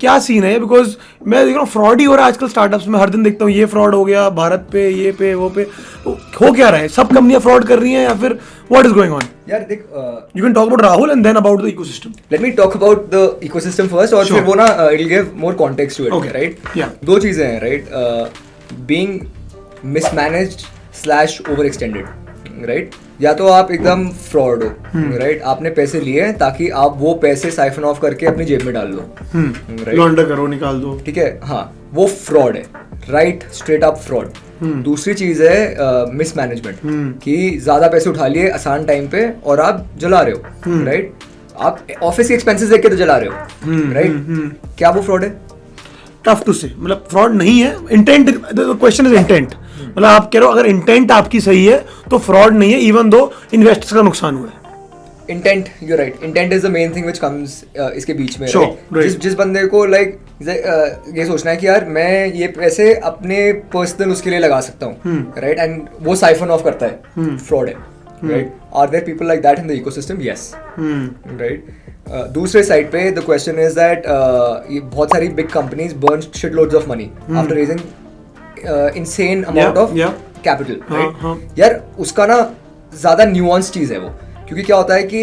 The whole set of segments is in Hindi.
क्या सीन है? बिकॉज मैं देख रहा हूँ फ्रॉड ही हो रहा है आजकल स्टार्टअप्स में, हर दिन देखता हूँ ये फ्रॉड हो गया भारत पे, ये पे वो पे, तो हो क्या रहा है? सब कंपनियां फ्रॉड कर रही हैं या फिर व्हाट इज गोइंग ऑन? यार देख, you can talk about Rahul and then about the ecosystem. Let me talk about the ecosystem first, और फिर वो ना it will give more context to it, right? दो चीजें हैं, right? Being mismanaged / over extended, right? या तो आप एकदम फ्रॉड हो, राइट? आपने पैसे लिए ताकि आप वो पैसे साइफन ऑफ करके अपनी जेब में डाल लो, राइट? लॉन्डर करो, निकाल दो, ठीक है? हाँ, वो फ्रॉड है, राइट? Straight up fraud. दूसरी चीज है मिसमैनेजमेंट, कि ज्यादा पैसे उठा लिए आसान टाइम पे और आप जला रहे हो, राइट? आप ऑफिस के एक्सपेंसेस देख के तो जला रहे हो, राइट? क्या वो फ्रॉड है? टफ टू से, मतलब फ्रॉड नहीं है. Intent, the question is intent. मतलब आप कह रहे हो अगर इंटेंट आपकी सही है तो फ्रॉड नहीं है, इवन दो इन्वेस्टर्स का नुकसान हुआ है. Intent, you right, intent is the main thing which comes इसके बीच में, sure, right? जिस बंदे को लाइक ये सोचना है कि यार मैं ये पैसे अपने पर्सनल उसके लिए लगा सकता हूँ, राइट? एंड वो साइफन ऑफ करता है, फ्रॉड है, right? Are there people like that in the ecosystem? Yes, right? दूसरे साइड पे द क्वेश्चन इज दैट बहुत सारी big companies burn shitloads of money after raising insane amount of capital, right? यार उसका ना ज़्यादा nuanced चीज़ है वो, क्योंकि क्या होता है कि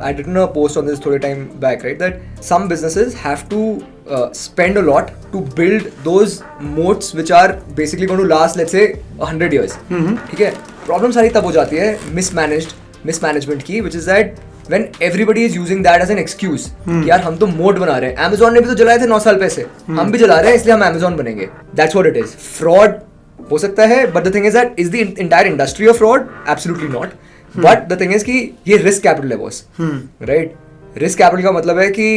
I written a post on this थोड़े time back, right? That some businesses have to spend a lot to build those moats which are basically going to last, let's say 100 years. ठीक है? Problem सारी तब हो जाती है mismanagement की, which is that when everybody is using that as an excuse, कि यार हम तो मोड बना रहे हैं, Amazon ने भी तो जलाए थे 9 साल पैसे, हम भी जला रहे हैं इसलिए हम Amazon बनेंगे. That's what it is. Fraud हो सकता है, but the thing is that is the entire industry of fraud? Absolutely not. But the thing is कि ये risk capital है boss, right? Risk capital का मतलब है कि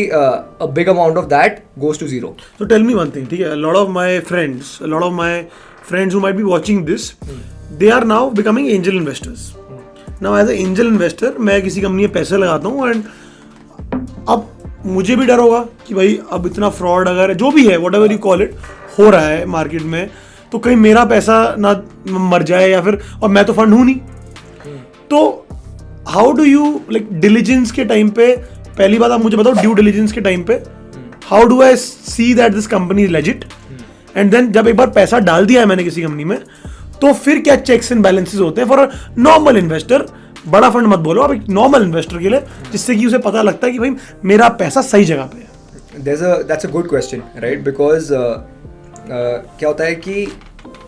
a big amount of that goes to zero. So tell me one thing, ठीक है? A lot of my friends who might be watching this, they are now becoming angel investors. Now as an angel investor मैं किसी कंपनी में पैसे लगाता हूँ एंड अब मुझे भी डर होगा कि भाई अब इतना फ्रॉड अगर जो भी है whatever you call it हो रहा है मार्केट में, तो कहीं मेरा पैसा ना मर जाए या फिर, और मैं तो फंड हूँ नहीं. तो how do you like diligence के टाइम पे, पहली बात आप मुझे बताओ ड्यू डिलीजेंस के टाइम पे how do I see that this company is legit, and then जब एक बार पैसा डाल दिया है मैंने किसी कंपनी में, तो फिर क्या चेक्स एंड बैलेंसेस होते हैं फॉर अ नॉर्मल इन्वेस्टर? बड़ा फंड मत बोलो, आप एक नॉर्मल इन्वेस्टर के लिए, जिससे कि उसे पता लगता है कि भाई मेरा पैसा सही जगह पे है. That's a good question, right? Because क्या होता है कि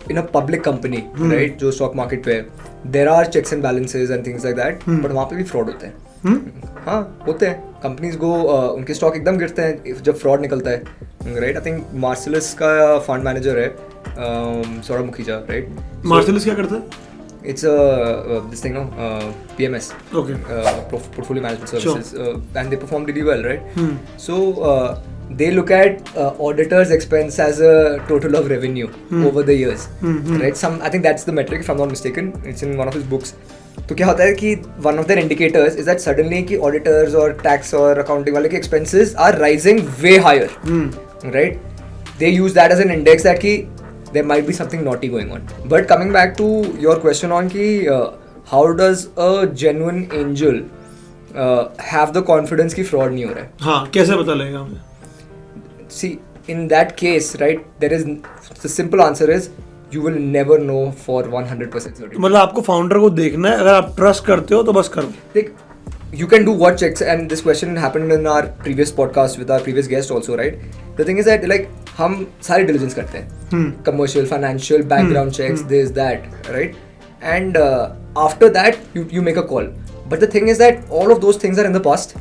in a public company, right, जो स्टॉक मार्केट पे है, there are checks and balances and things like that, but वहाँ पे भी फ्रॉड होते हैं. हाँ, होते हैं. कंपनीज को उनके स्टॉक एकदम गिरते हैं जब फ्रॉड निकलता है, राइट? आई थिंक मार्सिलस का फंड मैनेजर है सौरभ मुखीजा, राइट? मार्सिलस क्या करता है? It's this thing, no, PMS, okay, portfolio management services, and they perform really well, right? So they look at auditors' expense as a total of revenue over the years, right? I think that's the metric, if I'm not mistaken. It's in one of his books. तो क्या होता है कि one of their indicators is that suddenly कि auditors और tax और accounting वाले के expenses are rising way higher, right? They use that as an index that कि there might be something naughty going on. But coming back to your question on कि how does a genuine angel have the confidence कि fraud नहीं हो रहा है? हाँ, कैसे पता लगेगा हमें? See, in that case, right, the simple answer is you will never know for 100% certainty. मतलब आपको फाउंडर को देखना है, अगर आप ट्रस्ट करते हो तो बस करो. देख, you can do what checks, and this question happened in our previous podcast with our previous guest also, right? The thing is that like हम सारे diligence करते हैं, commercial, financial, background checks, this, that, right? And after that you make a call. But the thing is that all of those things are in the past,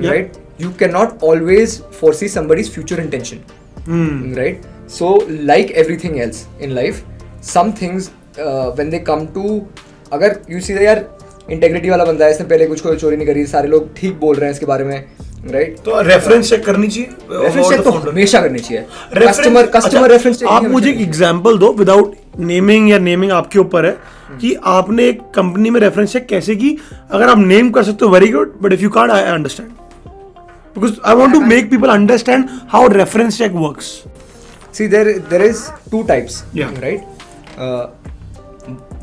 right? You cannot always foresee somebody's future intention, right? So like everything else in life, some things when they come to, अगर you see that यार इंटेग्रिटी वाला बंदा है, इसने पहले कुछ कोई चोरी नहीं करी, सारे लोग ठीक बोल रहे हैं इसके बारे में, राइट? तो रेफरेंस चेक करनी चाहिए. रेफरेंस चेक तो हमेशा करनी चाहिए. Customer reference check. आप मुझे एक एग्जांपल दो विदाउट नेमिंग, या नेमिंग आपके ऊपर है, कि आपने एक कंपनी में रेफरेंस चेक कैसे की. अगर आप नेम कर सकते हो very good, but if you can't, I understand, because I want to make people understand how reference check works. See, there is two types, right?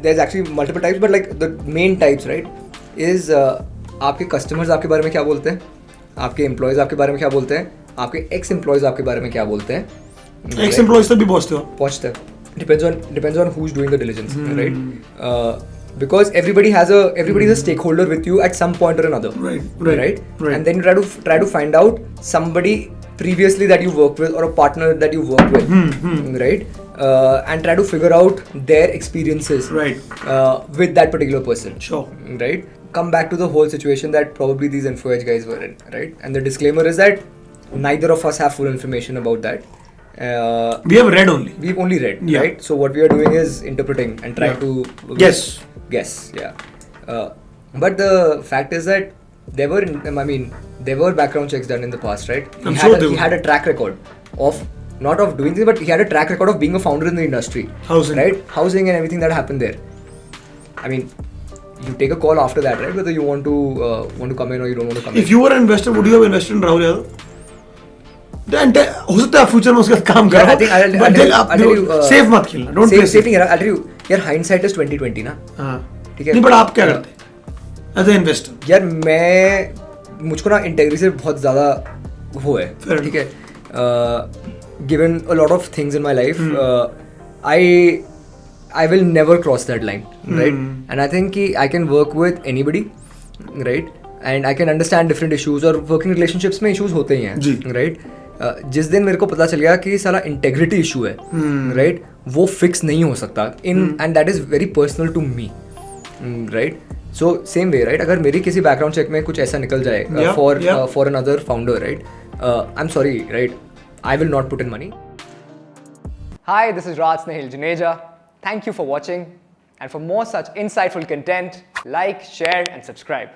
There's actually multiple types, but like the main types, right, is आपके customers आपके बारे में क्या बोलते हैं, आपके employees आपके बारे में क्या बोलते हैं, आपके एक्स एम्प्लॉयज आपके बारे में क्या बोलते हैं, एक्स एम्प्लॉयज तक भी पहुंचते हो? पहुंचते हैं. Depends on who's doing the diligence, right? Because everybody is a stakeholder with you at some point or another, right. And then you try to find out somebody previously that you worked with or a partner that you worked with, right? And try to figure out their experiences, Right. With that particular person, Sure. right? Come back to the whole situation that probably these InfoEdge guys were in, right? And the disclaimer is that neither of us have full information about that. We have read only. We've only read, Yeah. right? So what we are doing is interpreting and trying to Guess. yeah. But the fact is that there were background checks done in the past, right? He had a track record of not of doing things, but he had a track record of being a founder in the industry. Housing. Right? Housing and everything that happened there. I mean, you take a call after that, right? Whether you want to come in or you don't want to come in. If you were an investor, would you have invested in Rahul Yadav? हो सकता है फ्यूचर में उसके साथ काम करो, बट सेफ मत खेलना, don't play safe. I'll tell you, यार हाइंडसाइट इज 2020 ना. हाँ ठीक है. नहीं, बट आप क्या करते एज ए इन्वेस्टर? यार मुझको ना इंटेग्रिटी से बहुत ज़्यादा वो है, ठीक है. Given a lot of things in my life, I will never cross that line, right? And I think I can work with anybody, right? And I can understand different issues, और working relationships में issues होते ही हैं, right? जिस दिन मेरे को पता चल गया कि साला इंटेग्रिटी इशू है, राइट, वो फिक्स नहीं हो सकता and that is very personal to me, right. So same way, right, अगर मेरी किसी बैकग्राउंड चेक में कुछ ऐसा निकल जाए for another founder, right, I am sorry, right, I will not put in money. Hi, this is Raj Snehil Juneja. Thank you for watching, and for more such insightful content, like, share and subscribe.